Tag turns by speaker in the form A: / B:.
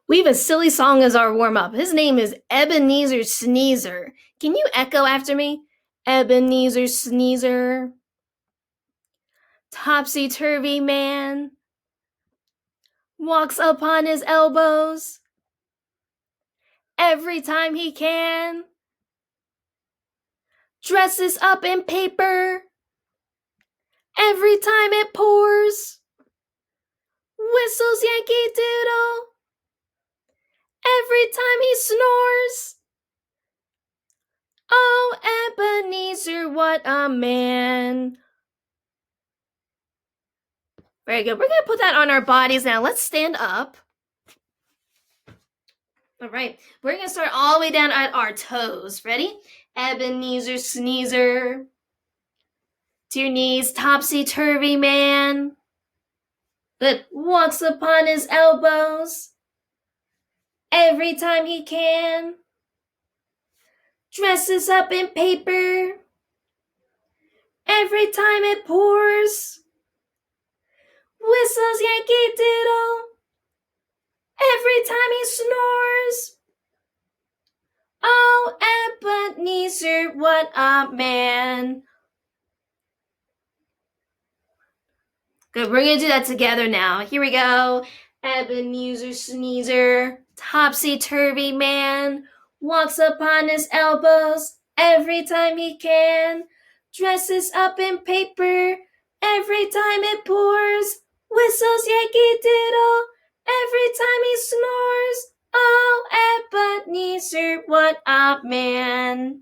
A: We have a silly song as our warm-up. His name is Ebeneezer Sneezer. Can you echo after me? Ebeneezer Sneezer. Topsy-turvy man walks upon his elbows every time he can. Dresses up in paper every time it pours. Whistles Yankee Doodle every time he snores. Oh, Ebeneezer, what a man. Very good. We're going to put that on our bodies now. Let's stand up. All right. We're going to start all the way down at our toes. Ready? Ebeneezer Sneezer. To your knees, topsy-turvy man. Good. Walks upon his elbows every time he can. Dresses up in paper every time it pours. Whistles Yankee Doodle every time he snores. Oh, Ebeneezer, what a man. Good, we're going to do that together now. Here we go. Ebeneezer Sneezer, topsy-turvy man, walks upon his elbows every time he can. Dresses up in paper every time it pours. Whistles Yankee Doodle every time he snores. Oh, Ebeneezer, what a man.